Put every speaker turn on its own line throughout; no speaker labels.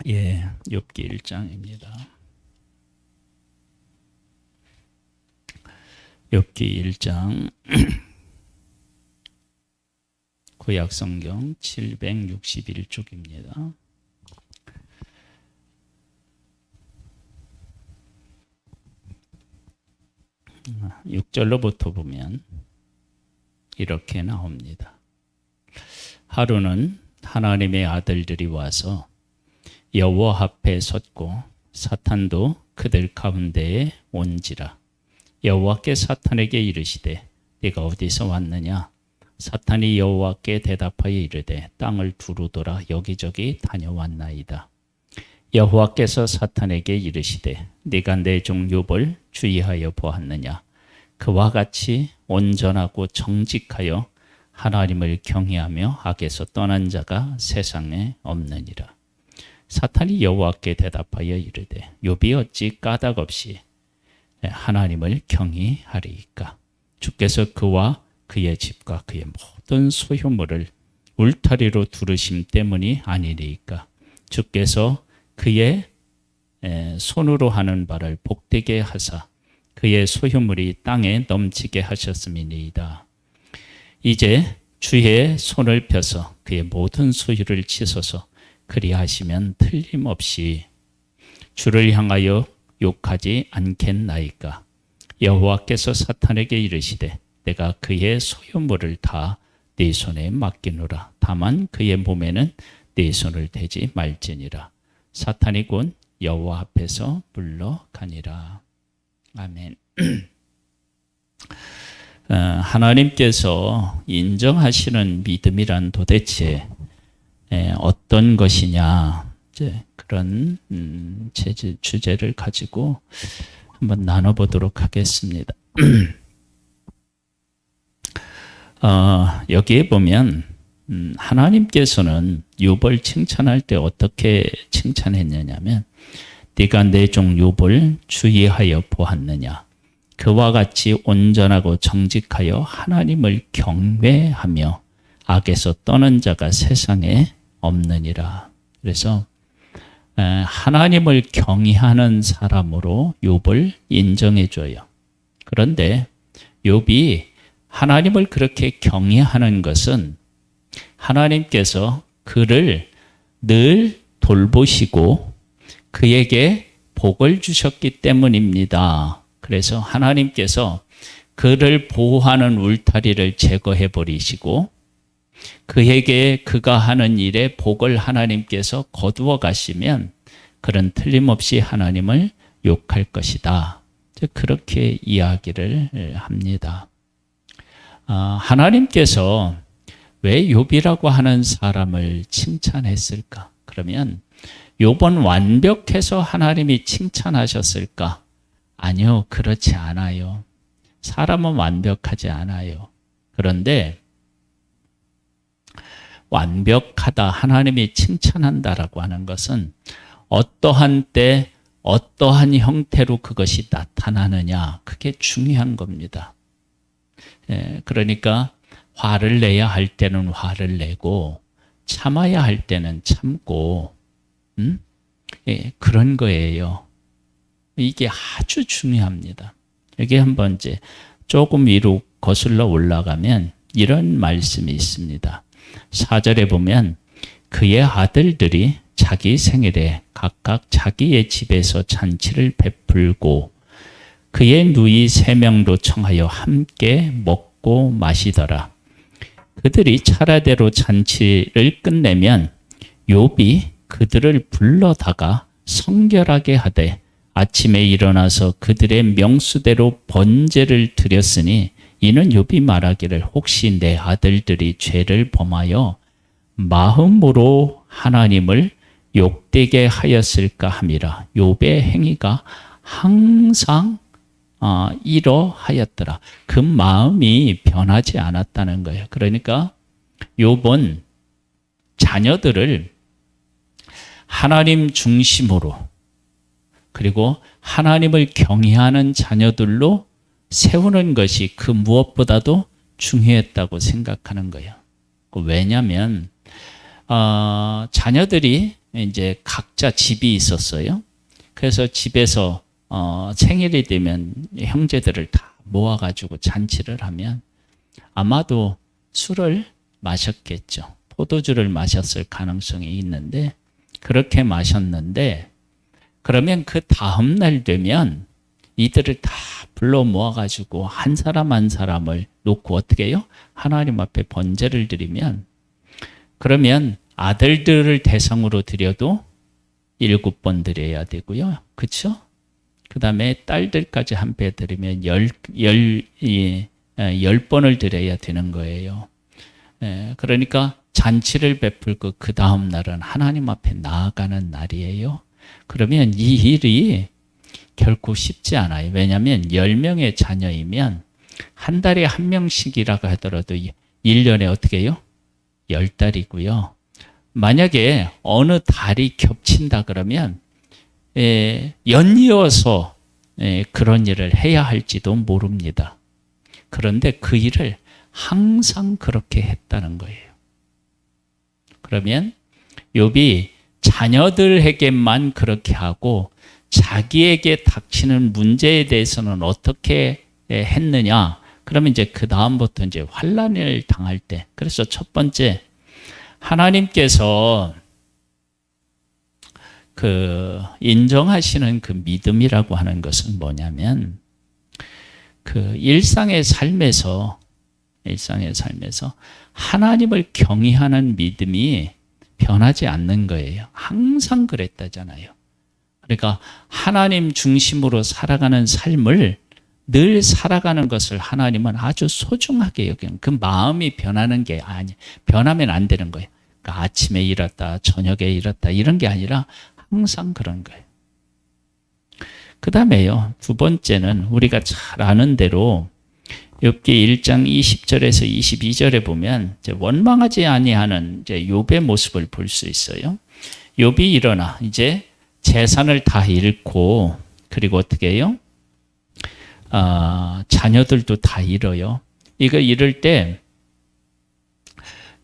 예, 욥기 1장입니다. 욥기 1장 구약성경 761쪽입니다. 아, 6절로부터 보면 이렇게 나옵니다. 하루는 하나님의 아들들이 와서 여호와 앞에 섰고 사탄도 그들 가운데에 온지라. 여호와께 사탄에게 이르시되 네가 어디서 왔느냐? 사탄이 여호와께 대답하여 이르되 땅을 두루돌아 여기저기 다녀왔나이다. 여호와께서 사탄에게 이르시되 네가 내 종 욥을 주의하여 보았느냐? 그와 같이 온전하고 정직하여 하나님을 경외하며 악에서 떠난 자가 세상에 없느니라. 사탄이 여호와께 대답하여 이르되 욥이 어찌 까닭없이 하나님을 경외하리이까? 주께서 그와 그의 집과 그의 모든 소유물을 울타리로 두르심 때문이 아니리이까? 주께서 그의 손으로 하는 바를 복되게 하사 그의 소유물이 땅에 넘치게 하셨음이니이다. 이제 주의 손을 펴서 그의 모든 소유를 치소서. 그리하시면 틀림없이 주를 향하여 욕하지 않겠나이까? 여호와께서 사탄에게 이르시되 내가 그의 소유물을 다 네 손에 맡기노라. 다만 그의 몸에는 네 손을 대지 말지니라. 사탄이 곧 여호와 앞에서 물러가니라. 아멘. 하나님께서 인정하시는 믿음이란 도대체 어떤 것이냐, 이제 그런 주제를 가지고 한번 나눠보도록 하겠습니다. 여기에 보면 하나님께서는 욥을 칭찬할 때 어떻게 칭찬했느냐면 네가 내 종 욥을 주의하여 보았느냐? 그와 같이 온전하고 정직하여 하나님을 경외하며 악에서 떠는 자가 세상에 없느니라. 그래서 하나님을 경외하는 사람으로 욥을 인정해 줘요. 그런데 욥이 하나님을 그렇게 경외하는 것은 하나님께서 그를 늘 돌보시고 그에게 복을 주셨기 때문입니다. 그래서 하나님께서 그를 보호하는 울타리를 제거해 버리시고 그에게 그가 하는 일에 복을 하나님께서 거두어 가시면 그는 틀림없이 하나님을 욕할 것이다. 그렇게 이야기를 합니다. 하나님께서 왜 욥이라고 하는 사람을 칭찬했을까? 그러면 욥은 완벽해서 하나님이 칭찬하셨을까? 아니요, 그렇지 않아요. 사람은 완벽하지 않아요. 그런데 완벽하다, 하나님이 칭찬한다라고 하는 것은 어떠한 때, 어떠한 형태로 그것이 나타나느냐, 그게 중요한 겁니다. 그러니까 화를 내야 할 때는 화를 내고 참아야 할 때는 참고 그런 거예요. 이게 아주 중요합니다. 여기 한번 이제 조금 위로 거슬러 올라가면 이런 말씀이 있습니다. 4절에 보면 그의 아들들이 자기 생일에 각각 자기의 집에서 잔치를 베풀고 그의 누이 3명도 청하여 함께 먹고 마시더라. 그들이 차례대로 잔치를 끝내면 욥이 그들을 불러다가 성결하게 하되 아침에 일어나서 그들의 명수대로 번제를 드렸으니 이는 욥이 말하기를 혹시 내 아들들이 죄를 범하여 마음으로 하나님을 욕되게 하였을까 함이라. 욥의 행위가 항상 이러하였더라. 그 마음이 변하지 않았다는 거예요. 그러니까 욥은 자녀들을 하나님 중심으로 그리고 하나님을 경외하는 자녀들로 세우는 것이 그 무엇보다도 중요했다고 생각하는 거예요. 왜냐하면 자녀들이 이제 각자 집이 있었어요. 그래서 집에서 생일이 되면 형제들을 다 모아가지고 잔치를 하면 아마도 술을 마셨겠죠. 포도주를 마셨을 가능성이 있는데 그렇게 마셨는데 그러면 그 다음 날 되면 이들을 다 불러 모아가지고 한 사람 한 사람을 놓고 어떻게 해요? 하나님 앞에 번제를 드리면 그러면 아들들을 대상으로 드려도 7번 드려야 되고요. 그렇죠? 그 다음에 딸들까지 한 배 드리면 10번을 드려야 되는 거예요. 그러니까 잔치를 베풀고 그 다음 날은 하나님 앞에 나아가는 날이에요. 그러면 이 일이 결코 쉽지 않아요. 왜냐하면 10명의 자녀이면 한 달에 한 명씩이라고 하더라도 1년에 어떻게 해요? 10달이고요. 만약에 어느 달이 겹친다 그러면 연이어서 그런 일을 해야 할지도 모릅니다. 그런데 그 일을 항상 그렇게 했다는 거예요. 그러면 욥이 자녀들에게만 그렇게 하고 자기에게 닥치는 문제에 대해서는 어떻게 했느냐? 그러면 이제 그 다음부터 이제 환난을 당할 때, 그래서 첫 번째 하나님께서 그 인정하시는 그 믿음이라고 하는 것은 뭐냐면 그 일상의 삶에서 하나님을 경외하는 믿음이 변하지 않는 거예요. 항상 그랬다잖아요. 그러니까 하나님 중심으로 살아가는 삶을 늘 살아가는 것을 하나님은 아주 소중하게 여기는 그 마음이 변하는 게 아니, 변하면 안 되는 거예요. 그러니까 아침에 일었다, 저녁에 일었다 이런 게 아니라 항상 그런 거예요. 그 다음에요. 두 번째는 우리가 잘 아는 대로 욥기 1장 20절에서 22절에 보면 이제 원망하지 아니하는 이제 욥의 모습을 볼 수 있어요. 욥이 일어나 이제 재산을 다 잃고 그리고 어떻게 해요? 자녀들도 다 잃어요. 이거 잃을 때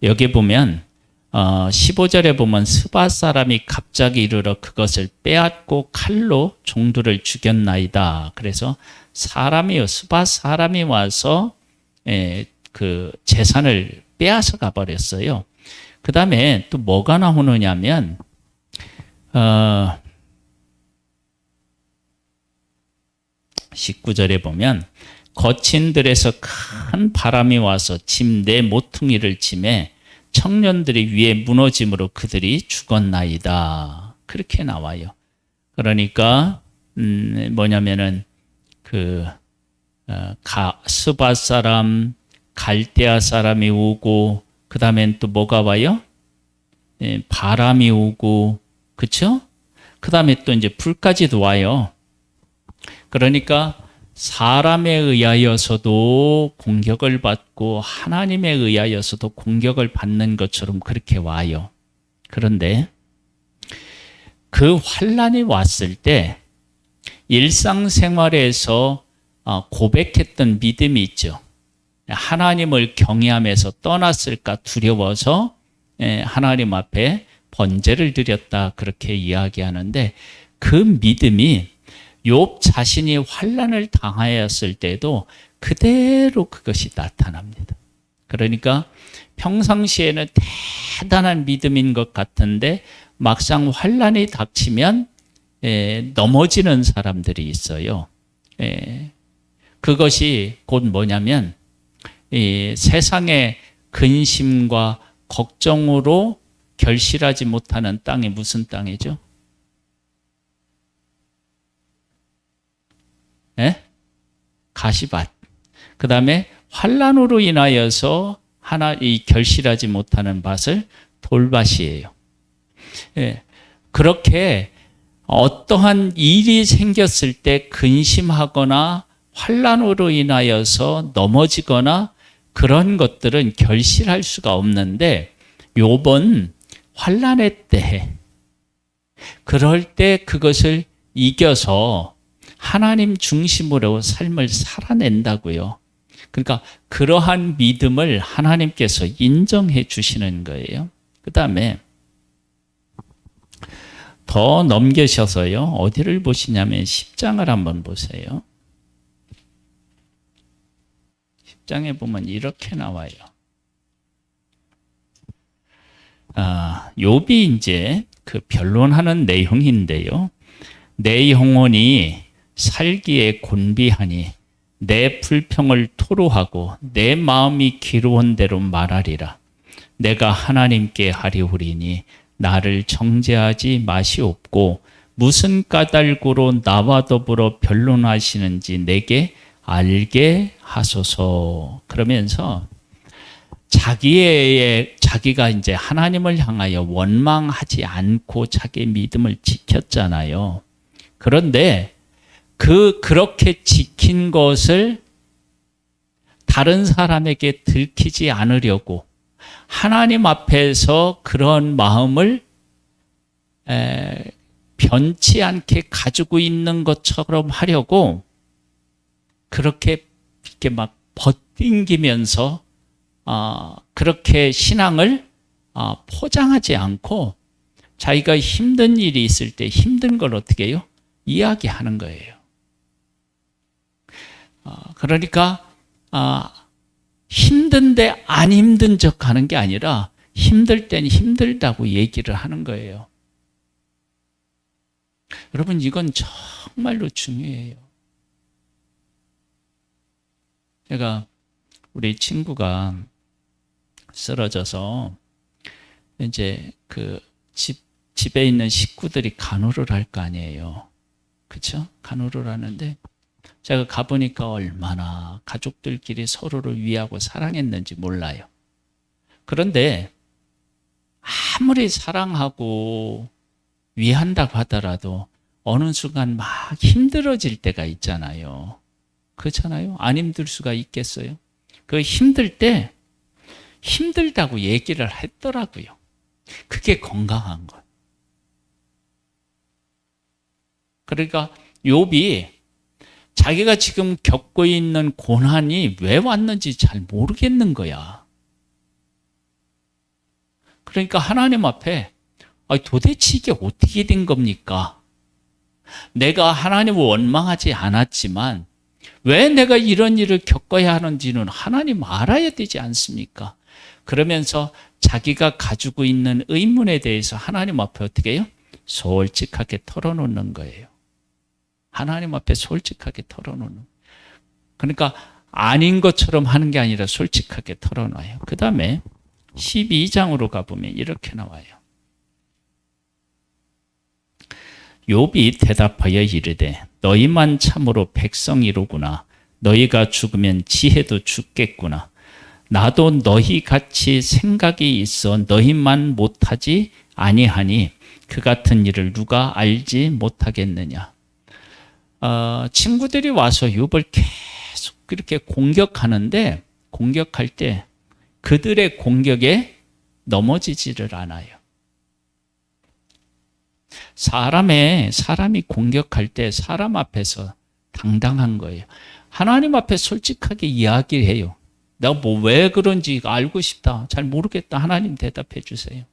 여기 보면 15절에 보면 스바 사람이 갑자기 이르러 그것을 빼앗고 칼로 종들을 죽였나이다. 그래서 스바 사람이 와서 그 재산을 빼앗아 가버렸어요. 그 다음에 또 뭐가 나오느냐면 19절에 보면 거친들에서 큰 바람이 와서 짐 네 모퉁이를 짐에 청년들이 위에 무너짐으로 그들이 죽었나이다. 그렇게 나와요. 그러니까 뭐냐면은 그 스바 사람, 갈대아 사람이 오고 그 다음엔 또 뭐가 와요? 바람이 오고 그렇죠? 그 다음에 또 이제 불까지도 와요. 그러니까 사람에 의하여서도 공격을 받고 하나님에 의하여서도 공격을 받는 것처럼 그렇게 와요. 그런데 그 환난이 왔을 때 일상생활에서 고백했던 믿음이 있죠. 하나님을 경외하면서 떠났을까 두려워서 하나님 앞에 번제를 드렸다 그렇게 이야기하는데 그 믿음이 욥 자신이 환난을 당하였을 때도 그대로 그것이 나타납니다. 그러니까 평상시에는 대단한 믿음인 것 같은데 막상 환난이 닥치면 넘어지는 사람들이 있어요. 그것이 곧 뭐냐면 세상의 근심과 걱정으로 결실하지 못하는 땅이 무슨 땅이죠? 가시밭. 그 다음에 환난으로 인하여서 이 결실하지 못하는 밭을 돌밭이에요. 그렇게 어떠한 일이 생겼을 때 근심하거나 환난으로 인하여서 넘어지거나 그런 것들은 결실할 수가 없는데 욥은 환난의 때에 그럴 때 그것을 이겨서 하나님 중심으로 삶을 살아낸다고요. 그러니까 그러한 믿음을 하나님께서 인정해 주시는 거예요. 그 다음에 더 넘기셔서요. 어디를 보시냐면 10장을 한번 보세요. 10장에 보면 이렇게 나와요. 욥이 이제 그 변론하는 내용인데요. 내 영혼이 살기에 곤비하니 내 불평을 토로하고 내 마음이 기로운 대로 말하리라. 내가 하나님께 하리오리니 나를 정죄하지 마시옵고 무슨 까닭으로 나와 더불어 변론하시는지 내게 알게 하소서. 그러면서 자기가 이제 하나님을 향하여 원망하지 않고 자기의 믿음을 지켰잖아요. 그런데 그렇게 지킨 것을 다른 사람에게 들키지 않으려고 하나님 앞에서 그런 마음을 변치 않게 가지고 있는 것처럼 하려고 그렇게 이렇게 막 버팅기면서 그렇게 신앙을 포장하지 않고 자기가 힘든 일이 있을 때 힘든 걸 어떻게 해요? 이야기하는 거예요. 그러니까 힘든데 안 힘든 척 하는 게 아니라 힘들 땐 힘들다고 얘기를 하는 거예요. 여러분, 이건 정말로 중요해요. 제가 우리 친구가 쓰러져서 이제 그 집에 있는 식구들이 간호를 할 거 아니에요. 그렇죠? 간호를 하는데 제가 가보니까 얼마나 가족들끼리 서로를 위하고 사랑했는지 몰라요. 그런데 아무리 사랑하고 위한다고 하더라도 어느 순간 막 힘들어질 때가 있잖아요. 그렇잖아요? 안 힘들 수가 있겠어요? 그 힘들 때 힘들다고 얘기를 했더라고요. 그게 건강한 거예요. 그러니까 욥이 자기가 지금 겪고 있는 고난이 왜 왔는지 잘 모르겠는 거야. 그러니까 하나님 앞에 도대체 이게 어떻게 된 겁니까? 내가 하나님을 원망하지 않았지만 왜 내가 이런 일을 겪어야 하는지는 하나님 알아야 되지 않습니까? 그러면서 자기가 가지고 있는 의문에 대해서 하나님 앞에 어떻게 해요? 솔직하게 털어놓는 거예요. 하나님 앞에 솔직하게 털어놓는. 그러니까 아닌 것처럼 하는 게 아니라 솔직하게 털어놔요. 그 다음에 12장으로 가보면 이렇게 나와요. 욥이 대답하여 이르되 너희만 참으로 백성이로구나. 너희가 죽으면 지혜도 죽겠구나. 나도 너희 같이 생각이 있어 너희만 못하지 아니하니 그 같은 일을 누가 알지 못하겠느냐. 친구들이 와서 욥을 계속 그렇게 공격하는데 공격할 때 그들의 공격에 넘어지지를 않아요. 사람이 공격할 때 사람 앞에서 당당한 거예요. 하나님 앞에 솔직하게 이야기를 해요. 내가 뭐 왜 그런지 알고 싶다. 잘 모르겠다. 하나님 대답해 주세요.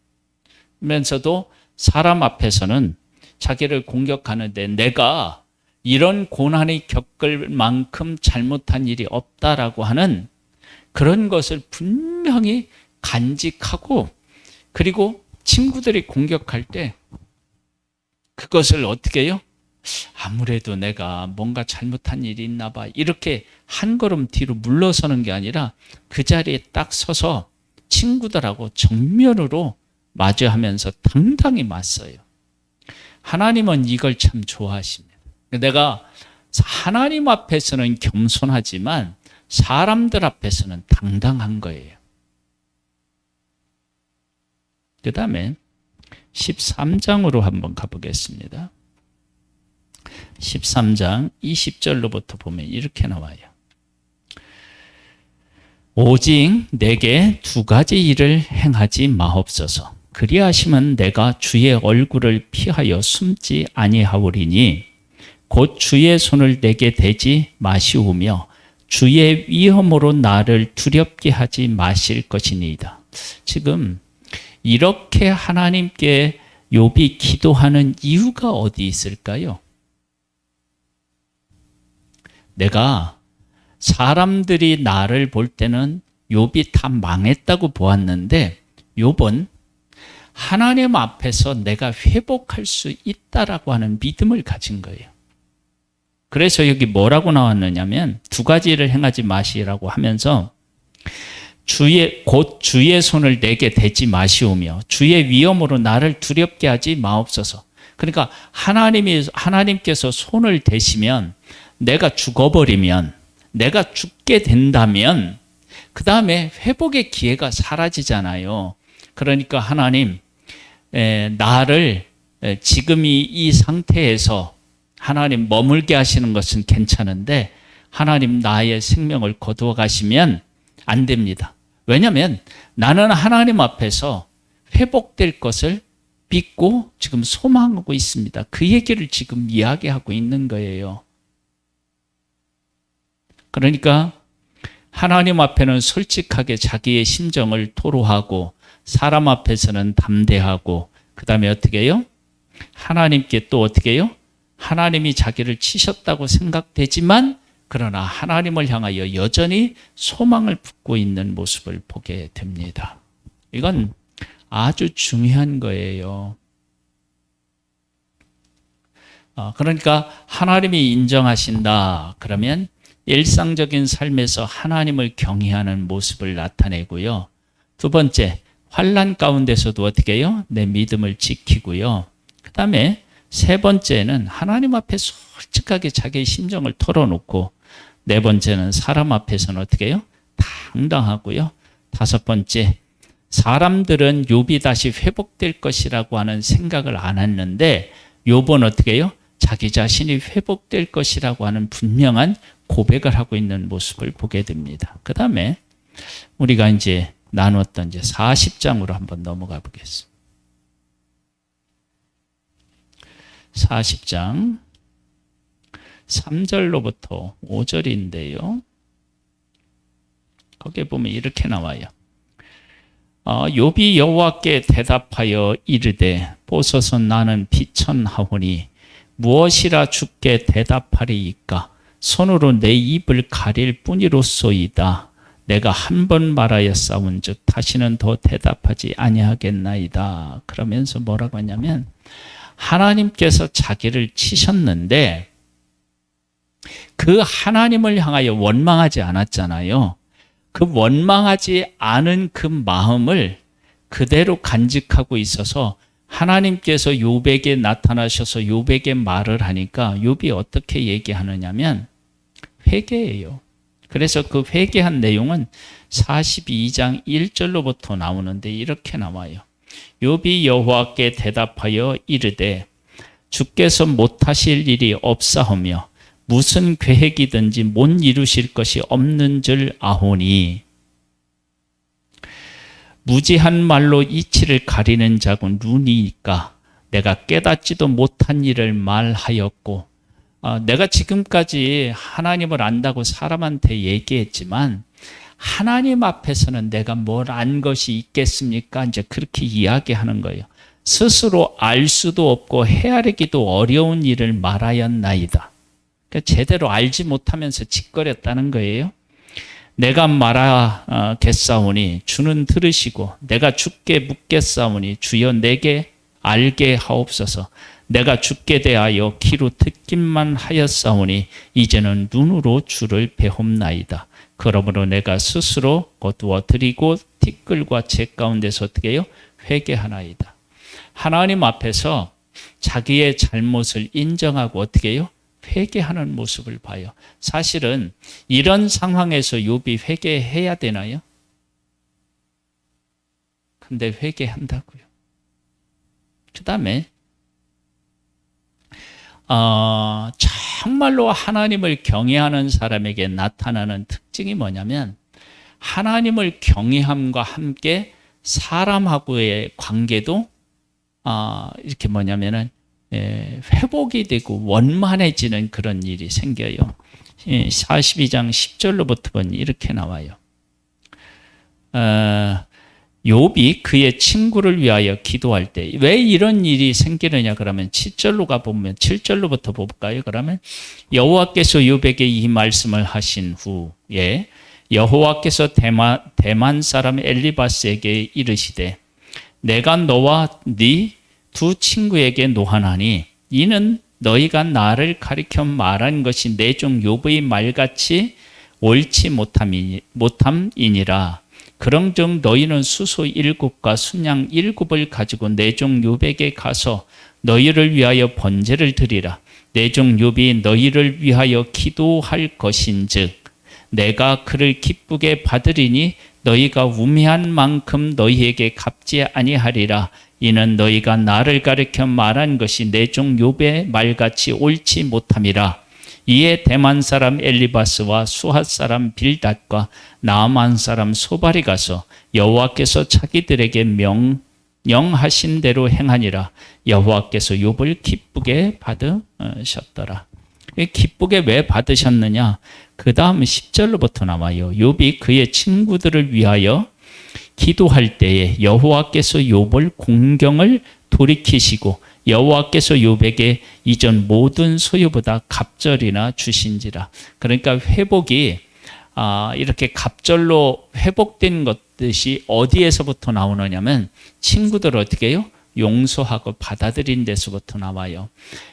그러면서도 사람 앞에서는 자기를 공격하는데 내가 이런 고난이 겪을 만큼 잘못한 일이 없다라고 하는 그런 것을 분명히 간직하고 그리고 친구들이 공격할 때 그것을 어떻게 해요? 아무래도 내가 뭔가 잘못한 일이 있나 봐. 이렇게 한 걸음 뒤로 물러서는 게 아니라 그 자리에 딱 서서 친구들하고 정면으로 마주하면서 당당히 맞서요. 하나님은 이걸 참 좋아하십니다. 내가 하나님 앞에서는 겸손하지만 사람들 앞에서는 당당한 거예요. 그 다음에 13장으로 한번 가보겠습니다. 13장 20절로부터 보면 이렇게 나와요. 오직 내게 두 가지 일을 행하지 마옵소서. 그리하시면 내가 주의 얼굴을 피하여 숨지 아니하오리니 곧 주의 손을 내게 대지 마시오며 주의 위엄으로 나를 두렵게 하지 마실 것이니이다. 지금 이렇게 하나님께 욥이 기도하는 이유가 어디 있을까요? 내가 사람들이 나를 볼 때는 욥이 다 망했다고 보았는데 욥은 하나님 앞에서 내가 회복할 수 있다라고 하는 믿음을 가진 거예요. 그래서 여기 뭐라고 나왔느냐면 두 가지를 행하지 마시라고 하면서 곧 주의 손을 내게 대지 마시오며 주의 위엄으로 나를 두렵게 하지 마옵소서. 그러니까 하나님께서 손을 대시면 내가 죽어버리면 내가 죽게 된다면 그 다음에 회복의 기회가 사라지잖아요. 그러니까 하나님 나를 지금 이 상태에서 하나님 머물게 하시는 것은 괜찮은데 하나님 나의 생명을 거두어 가시면 안 됩니다. 왜냐하면 나는 하나님 앞에서 회복될 것을 믿고 지금 소망하고 있습니다. 그 얘기를 지금 이야기하고 있는 거예요. 그러니까 하나님 앞에는 솔직하게 자기의 심정을 토로하고 사람 앞에서는 담대하고 그 다음에 어떻게 해요? 하나님께 또 어떻게 해요? 하나님이 자기를 치셨다고 생각되지만 그러나 하나님을 향하여 여전히 소망을 품고 있는 모습을 보게 됩니다. 이건 아주 중요한 거예요. 그러니까 하나님이 인정하신다. 그러면 일상적인 삶에서 하나님을 경외하는 모습을 나타내고요. 두 번째, 환난 가운데서도 어떻게 해요? 내 믿음을 지키고요. 그 다음에 세 번째는 하나님 앞에 솔직하게 자기의 심정을 털어놓고 네 번째는 사람 앞에서는 어떻게 해요? 당당하고요. 다섯 번째, 사람들은 욥이 다시 회복될 것이라고 하는 생각을 안 했는데 욥은 어떻게 해요? 자기 자신이 회복될 것이라고 하는 분명한 고백을 하고 있는 모습을 보게 됩니다. 그 다음에 우리가 이제 나눴던 이제 40장으로 한번 넘어가 보겠습니다. 40장 3절로부터 5절인데요. 거기에 보면 이렇게 나와요. 욥이 여호와께 대답하여 이르되 보소서 나는 비천하오니 무엇이라 주께 대답하리이까 손으로 내 입을 가릴 뿐이로소이다. 내가 한 번 말하였사온즉 다시는 더 대답하지 아니하겠나이다. 그러면서 뭐라고 하냐면 하나님께서 자기를 치셨는데 그 하나님을 향하여 원망하지 않았잖아요. 그 원망하지 않은 그 마음을 그대로 간직하고 있어서 하나님께서 욥에게 나타나셔서 욥에게 말을 하니까 욥이 어떻게 얘기하느냐면 회개예요. 그래서 그 회개한 내용은 42장 1절로부터 나오는데 이렇게 나와요. 욥이 여호와께 대답하여 이르되 주께서 못하실 일이 없사오며 무슨 계획이든지 못 이루실 것이 없는 줄 아오니 무지한 말로 이치를 가리는 자고 눈이니까 내가 깨닫지도 못한 일을 말하였고 내가 지금까지 하나님을 안다고 사람한테 얘기했지만 하나님 앞에서는 내가 뭘 안 것이 있겠습니까? 이제 그렇게 이야기하는 거예요. 스스로 알 수도 없고 헤아리기도 어려운 일을 말하였나이다. 그러니까 제대로 알지 못하면서 짓거렸다는 거예요. 내가 말하겠사오니 주는 들으시고 내가 주께 묻겠사오니 주여 내게 알게 하옵소서. 내가 주께 대하여 귀로 듣기만 하였사오니 이제는 눈으로 주를 배옵나이다. 그러므로 내가 스스로 거두어 드리고 티끌과 재 가운데서 어떻게 해요? 회개하나이다. 하나님 앞에서 자기의 잘못을 인정하고 어떻게 해요? 회개하는 모습을 봐요. 사실은 이런 상황에서 욥이 회개해야 되나요? 근데 회개한다고요. 그 다음에 정말로 하나님을 경외하는 사람에게 나타나는 특징이 뭐냐면 하나님을 경외함과 함께 사람하고의 관계도 이렇게 뭐냐면은 회복이 되고 원만해지는 그런 일이 생겨요. 42장 10절로부터 보니 이렇게 나와요. 욥이 그의 친구를 위하여 기도할 때 왜 이런 일이 생기느냐 그러면 7절로 가보면 7절로부터 볼까요? 그러면 여호와께서 욥에게 이 말씀을 하신 후에 여호와께서 대만 사람 엘리바스에게 이르시되 내가 너와 네 두 친구에게 노하나니 이는 너희가 나를 가리켜 말한 것이 내 종 욥의 말같이 옳지 못함이니라. 그런즉 너희는 수소 7과 순양 7을 가지고 내 종 욥에게 가서 너희를 위하여 번제를 드리라. 내 종 욥이 너희를 위하여 기도할 것인즉 내가 그를 기쁘게 받으리니 너희가 우매한 만큼 너희에게 갚지 아니하리라. 이는 너희가 나를 가리켜 말한 것이 내 종 욥의 말같이 옳지 못함이라. 이에 대만 사람 엘리바스와 수핫 사람 빌닷과 나아만 사람 소발이 가서 여호와께서 자기들에게 명령하신 대로 행하니라. 여호와께서 욥을 기쁘게 받으셨더라. 기쁘게 왜 받으셨느냐? 그 다음 10절로부터 나와요. 욥이 그의 친구들을 위하여 기도할 때에 여호와께서 욥을 공경을 돌이키시고 여호와께서 욥에게 이전 모든 소유보다 갑절이나 주신지라. 그러니까 회복이 이렇게 갑절로 회복된 것듯이 어디에서부터 나오느냐면 친구들 어떻게 해요? 용서하고 받아들인 데서부터 나와요.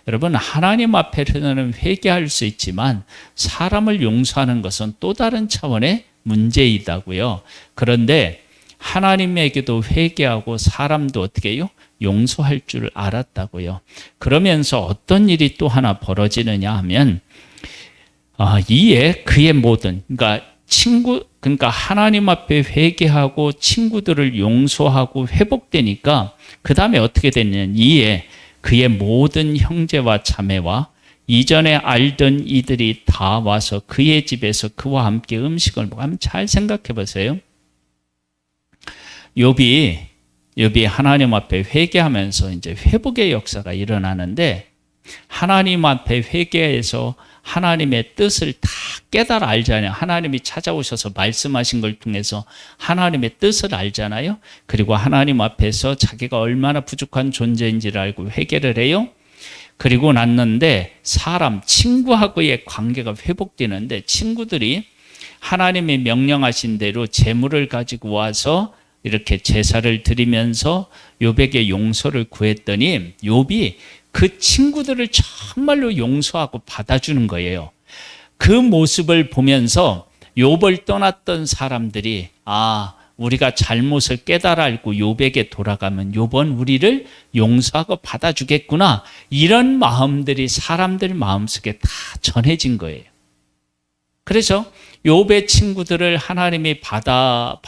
여러분 하나님 앞에서는 회개할 수 있지만 사람을 용서하는 것은 또 다른 차원의 문제이다고요. 그런데 하나님에게도 회개하고 사람도 어떻게 해요? 용서할 줄 알았다고요. 그러면서 어떤 일이 또 하나 벌어지느냐 하면 이에 그의 모든 그러니까 하나님 앞에 회개하고 친구들을 용서하고 회복되니까 그 다음에 어떻게 됐냐면 이에 그의 모든 형제와 자매와 이전에 알던 이들이 다 와서 그의 집에서 그와 함께 음식을 먹고 한번 잘 생각해 보세요. 욥이 하나님 앞에 회개하면서 이제 회복의 역사가 일어나는데 하나님 앞에 회개해서 하나님의 뜻을 다 깨달아 알잖아요. 하나님이 찾아오셔서 말씀하신 걸 통해서 하나님의 뜻을 알잖아요. 그리고 하나님 앞에서 자기가 얼마나 부족한 존재인지를 알고 회개를 해요. 그리고 났는데 친구하고의 관계가 회복되는데 친구들이 하나님이 명령하신 대로 재물을 가지고 와서 이렇게 제사를 드리면서 욥에게 용서를 구했더니 욥이 그 친구들을 정말로 용서하고 받아주는 거예요. 그 모습을 보면서 욥을 떠났던 사람들이 우리가 잘못을 깨달아 알고 욥에게 돌아가면 욥은 우리를 용서하고 받아주겠구나. 이런 마음들이 사람들 마음속에 다 전해진 거예요. 그래서 욥의 친구들을 하나님이 받아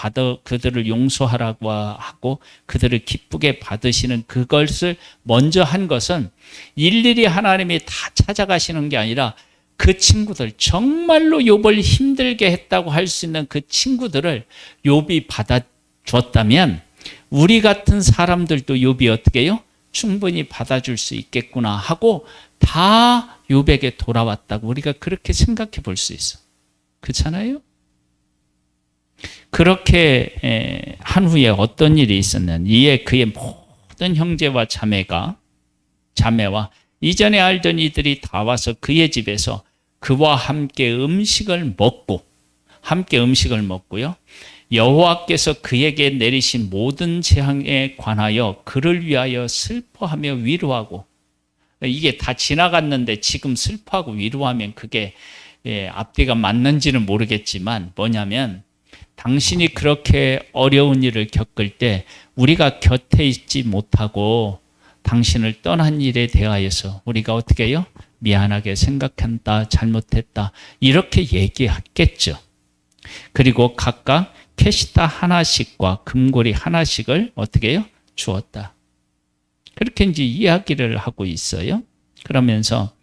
그들을 용서하라고 하고 그들을 기쁘게 받으시는 그것을 먼저 한 것은 일일이 하나님이 다 찾아가시는 게 아니라 그 친구들 정말로 욥을 힘들게 했다고 할 수 있는 그 친구들을 욥이 받아줬다면 우리 같은 사람들도 욥이 어떻게 해요? 충분히 받아줄 수 있겠구나 하고 다 욥에게 돌아왔다고 우리가 그렇게 생각해 볼 수 있어. 그렇잖아요? 그렇게 한 후에 어떤 일이 있었냐면 이에 그의 모든 형제와 자매와 이전에 알던 이들이 다 와서 그의 집에서 그와 함께 음식을 먹고요. 여호와께서 그에게 내리신 모든 재앙에 관하여 그를 위하여 슬퍼하며 위로하고 이게 다 지나갔는데 지금 슬퍼하고 위로하면 그게 앞뒤가 맞는지는 모르겠지만 뭐냐면 당신이 그렇게 어려운 일을 겪을 때 우리가 곁에 있지 못하고 당신을 떠난 일에 대하여서 우리가 어떻게 해요? 미안하게 생각한다, 잘못했다 이렇게 얘기했겠죠. 그리고 각각 캐시타 하나씩과 금고리 하나씩을 어떻게 해요? 주었다. 그렇게 이제 이야기를 하고 있어요. 그러면서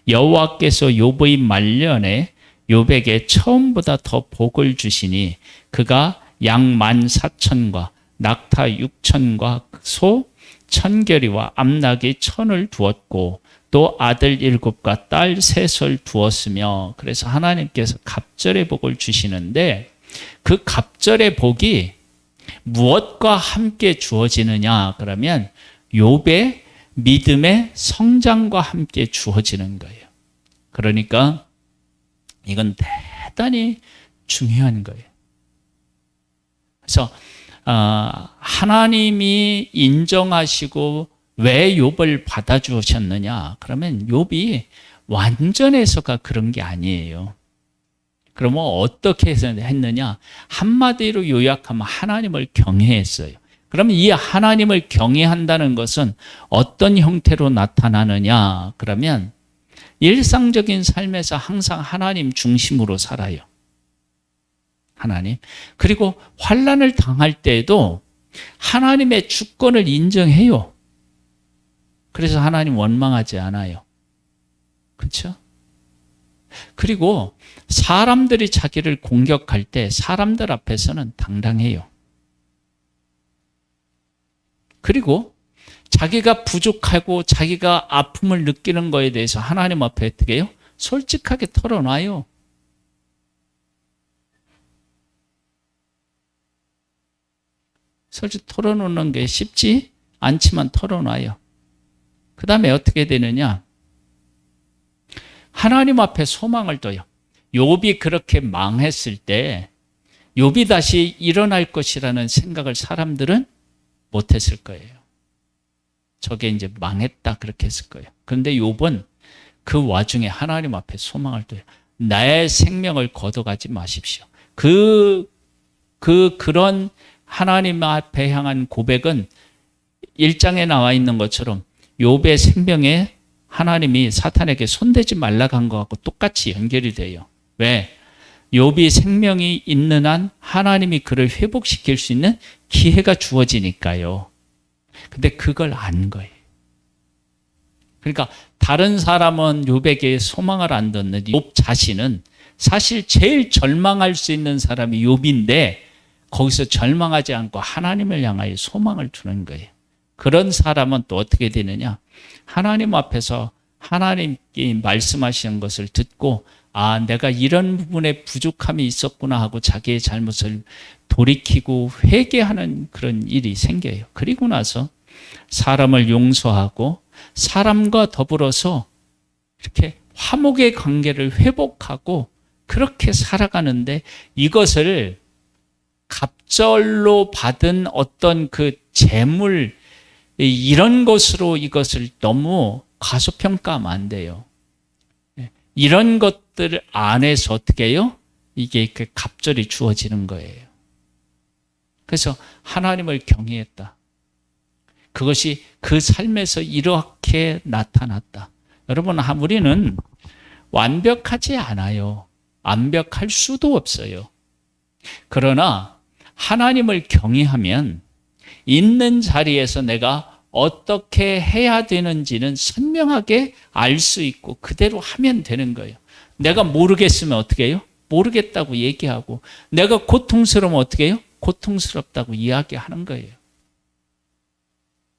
여호와께서 욥의 말년에 욥에게 처음보다 더 복을 주시니 그가 양 14,000과 낙타 6,000과 소 1,000결이와 암낙이 1,000을 두었고 또 아들 7과 딸 3을 두었으며 그래서 하나님께서 갑절의 복을 주시는데 그 갑절의 복이 무엇과 함께 주어지느냐 그러면 욥의 믿음의 성장과 함께 주어지는 거예요. 그러니까 이건 대단히 중요한 거예요. 그래서 하나님이 인정하시고 왜 욥을 받아주셨느냐 그러면 욥이 완전해서가 그런 게 아니에요. 그러면 어떻게 했느냐? 한마디로 요약하면 하나님을 경외했어요. 그러면 이 하나님을 경외한다는 것은 어떤 형태로 나타나느냐? 그러면 일상적인 삶에서 항상 하나님 중심으로 살아요. 하나님. 그리고 환난을 당할 때에도 하나님의 주권을 인정해요. 그래서 하나님 원망하지 않아요. 그렇죠? 그리고 사람들이 자기를 공격할 때 사람들 앞에서는 당당해요. 그리고 자기가 부족하고 자기가 아픔을 느끼는 거에 대해서 하나님 앞에 어떻게 해요? 솔직하게 털어놔요. 솔직히 털어놓는 게 쉽지 않지만 털어놔요. 그 다음에 어떻게 되느냐? 하나님 앞에 소망을 둬요. 욥이 그렇게 망했을 때 욥이 다시 일어날 것이라는 생각을 사람들은 못했을 거예요. 저게 이제 망했다 그렇게 했을 거예요. 그런데 욥은 그 와중에 하나님 앞에 소망을 둬요. 나의 생명을 거둬가지 마십시오. 그런 하나님 앞에 향한 고백은 1장에 나와 있는 것처럼 욥의 생명에 하나님이 사탄에게 손대지 말라고 한 것하고 똑같이 연결이 돼요. 왜? 욥이 생명이 있는 한 하나님이 그를 회복시킬 수 있는 기회가 주어지니까요. 근데 그걸 안 거예요. 그러니까 다른 사람은 욥에게 소망을 안 뒀는데 욥 자신은 사실 제일 절망할 수 있는 사람이 욥인데 거기서 절망하지 않고 하나님을 향하여 소망을 두는 거예요. 그런 사람은 또 어떻게 되느냐? 하나님 앞에서 하나님께 말씀하시는 것을 듣고 내가 이런 부분에 부족함이 있었구나 하고 자기의 잘못을 돌이키고 회개하는 그런 일이 생겨요. 그리고 나서 사람을 용서하고 사람과 더불어서 이렇게 화목의 관계를 회복하고 그렇게 살아가는데 이것을 갑절로 받은 어떤 그 재물 이런 것으로 이것을 너무 과소평가하면 안 돼요. 이런 것들 안에서 어떻게 해요? 이게 그 갑절이 주어지는 거예요. 그래서 하나님을 경외했다. 그것이 그 삶에서 이렇게 나타났다. 여러분, 우리는 완벽하지 않아요. 완벽할 수도 없어요. 그러나 하나님을 경외하면 있는 자리에서 내가 어떻게 해야 되는지는 선명하게 알 수 있고 그대로 하면 되는 거예요. 내가 모르겠으면 어떻게 해요? 모르겠다고 얘기하고 내가 고통스러우면 어떻게 해요? 고통스럽다고 이야기하는 거예요.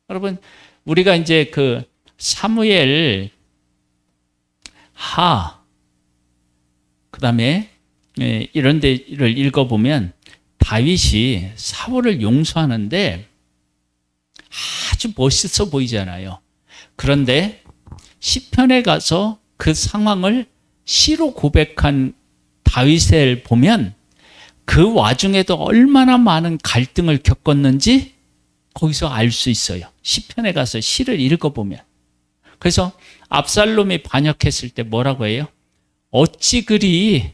여러분, 우리가 이제 그 사무엘 그다음에 이런 데를 읽어보면 다윗이 사울을 용서하는데 아주 멋있어 보이잖아요. 그런데 시편에 가서 그 상황을 시로 고백한 다윗을 보면 그 와중에도 얼마나 많은 갈등을 겪었는지 거기서 알 수 있어요. 시편에 가서 시를 읽어보면. 그래서 압살롬이 반역했을 때 뭐라고 해요? 어찌 그리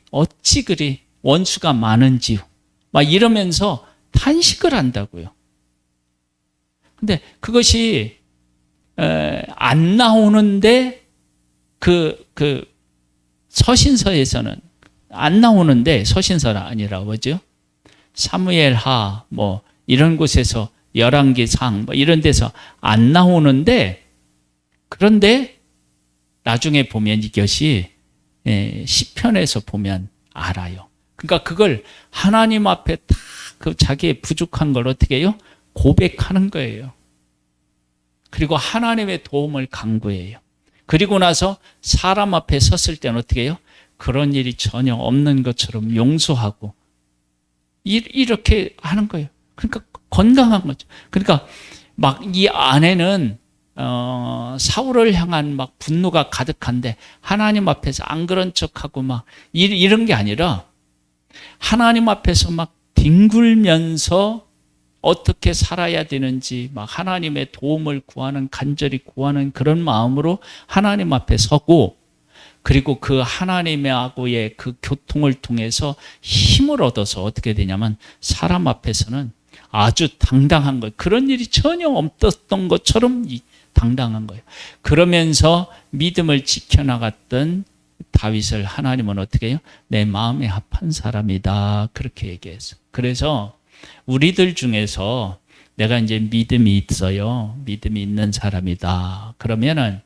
원수가 많은지요. 막 이러면서 탄식을 한다고요. 근데 그것이 안 나오는데 그 서신서에서는 안 나오는데 서신서는 아니라 뭐죠? 사무엘하 뭐 이런 곳에서 열왕기상 뭐 이런 데서 안 나오는데 그런데 나중에 보면 이것이 시편에서 보면 알아요. 그러니까 그걸 하나님 앞에 다 그 자기의 부족한 걸 어떻게 해요? 고백하는 거예요. 그리고 하나님의 도움을 간구해요. 그리고 나서 사람 앞에 섰을 때는 어떻게 해요? 그런 일이 전혀 없는 것처럼 용서하고 이렇게 하는 거예요. 그러니까 건강한 거죠. 그러니까 막 이 안에는 사울을 향한 막 분노가 가득한데 하나님 앞에서 안 그런 척하고 막 이런 게 아니라 하나님 앞에서 막 뒹굴면서 어떻게 살아야 되는지 막 하나님의 도움을 구하는, 간절히 구하는 그런 마음으로 하나님 앞에 서고, 그리고 그 하나님하고의 그 교통을 통해서 힘을 얻어서 어떻게 되냐면 사람 앞에서는 아주 당당한 거예요. 그런 일이 전혀 없었던 것처럼 당당한 거예요. 그러면서 믿음을 지켜나갔던 다윗을 하나님은 어떻게 해요? 내 마음에 합한 사람이다. 그렇게 얘기했어요. 그래서 우리들 중에서 내가 이제 믿음이 있어요. 믿음이 있는 사람이다. 그러면은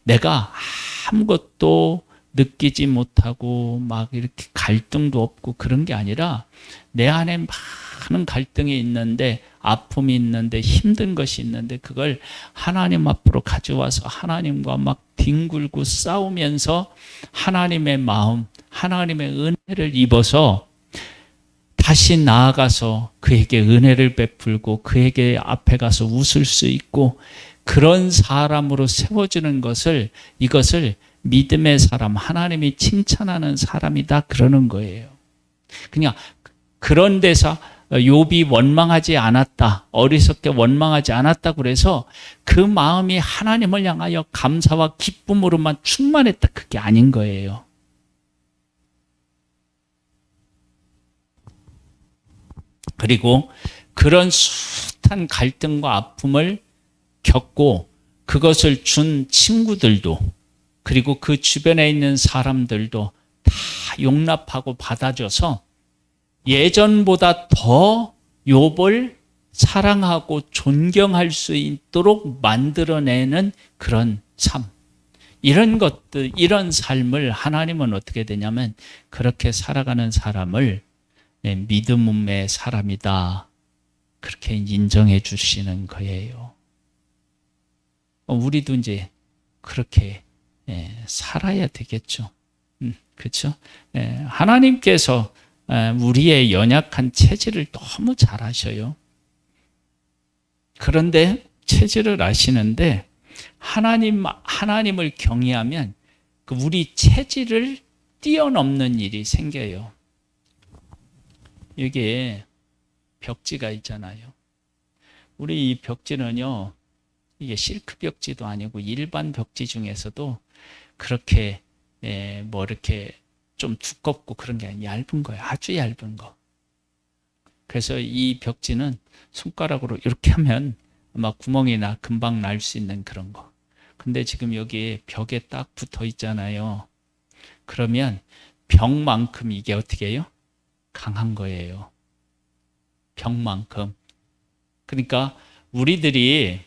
내가 아무것도 느끼지 못하고 막 이렇게 갈등도 없고 그런 게 아니라 내 안에 많은 갈등이 있는데, 아픔이 있는데, 힘든 것이 있는데 그걸 하나님 앞으로 가져와서 하나님과 막 뒹굴고 싸우면서 하나님의 마음, 하나님의 은혜를 입어서 다시 나아가서 그에게 은혜를 베풀고 그에게 앞에 가서 웃을 수 있고 그런 사람으로 세워지는 것을, 이것을 믿음의 사람, 하나님이 칭찬하는 사람이다 그러는 거예요. 그냥 그런 데서 욥이 원망하지 않았다, 어리석게 원망하지 않았다 그래서 그 마음이 하나님을 향하여 감사와 기쁨으로만 충만했다, 그게 아닌 거예요. 그리고 그런 숱한 갈등과 아픔을 겪고 그것을 준 친구들도, 그리고 그 주변에 있는 사람들도 다 용납하고 받아줘서 예전보다 더 욥을 사랑하고 존경할 수 있도록 만들어내는 그런 삶, 이런 것들, 이런 삶을 하나님은 어떻게 되냐면 그렇게 살아가는 사람을 믿음의 사람이다, 그렇게 인정해 주시는 거예요. 우리도 이제 그렇게 살아야 되겠죠. 그렇죠? 하나님께서 우리의 연약한 체질을 너무 잘 아셔요. 그런데 체질을 아시는데 하나님을 경외하면 그 우리 체질을 뛰어넘는 일이 생겨요. 여기에 벽지가 있잖아요. 우리 이 벽지는요, 이게 실크 벽지도 아니고 일반 벽지 중에서도 그렇게 뭐 이렇게 좀 두껍고 그런 게 아니라 얇은 거예요. 아주 얇은 거. 그래서 이 벽지는 손가락으로 이렇게 하면 아마 구멍이나 금방 날 수 있는 그런 거. 근데 지금 여기 벽에 딱 붙어 있잖아요. 그러면 벽만큼 이게 어떻게 해요? 강한 거예요. 벽만큼. 그러니까 우리들이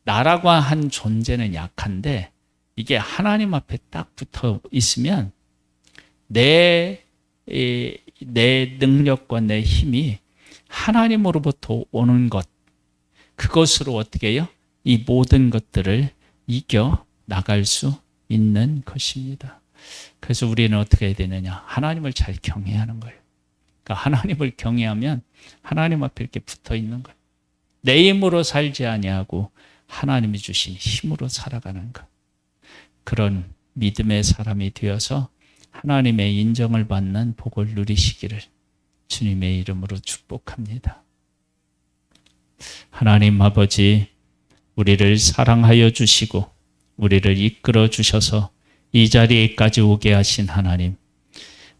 나라고 한 존재는 약한데 이게 하나님 앞에 딱 붙어 있으면 내 능력과 내 힘이 하나님으로부터 오는 것, 그것으로 어떻게 해요? 이 모든 것들을 이겨 나갈 수 있는 것입니다. 그래서 우리는 어떻게 해야 되느냐? 하나님을 잘 경외하는 거예요. 그러니까 하나님을 경외하면 하나님 앞에 이렇게 붙어 있는 거예요. 내 힘으로 살지 아니하고 하나님이 주신 힘으로 살아가는 것. 그런 믿음의 사람이 되어서 하나님의 인정을 받는 복을 누리시기를 주님의 이름으로 축복합니다. 하나님 아버지, 우리를 사랑하여 주시고 우리를 이끌어 주셔서 이 자리에까지 오게 하신 하나님,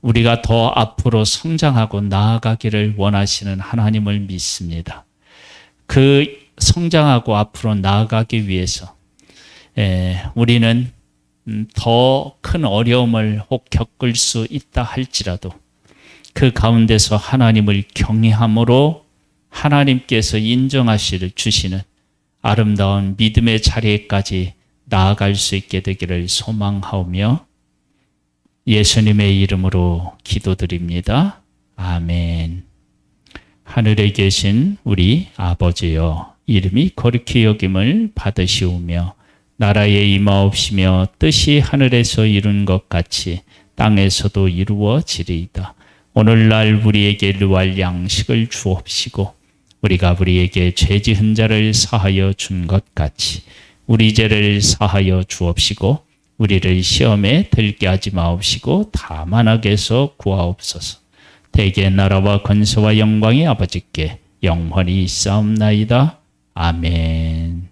우리가 더 앞으로 성장하고 나아가기를 원하시는 하나님을 믿습니다. 그 성장하고 앞으로 나아가기 위해서 우리는 더 큰 어려움을 혹 겪을 수 있다 할지라도 그 가운데서 하나님을 경외함으로 하나님께서 주시는 아름다운 믿음의 자리에까지 나아갈 수 있게 되기를 소망하오며 예수님의 이름으로 기도드립니다. 아멘. 하늘에 계신 우리 아버지여, 이름이 거룩히 여김을 받으시오며 나라에 임하옵시며 뜻이 하늘에서 이룬 것 같이 땅에서도 이루어지리이다. 오늘날 우리에게 누할 양식을 주옵시고 우리가 우리에게 죄 지은 자를 사하여 준 것 같이 우리 죄를 사하여 주옵시고 우리를 시험에 들게 하지 마옵시고 다만 악에서 구하옵소서. 대개 나라와 권세와 영광이 아버지께 영원히 있사옵나이다. 아멘.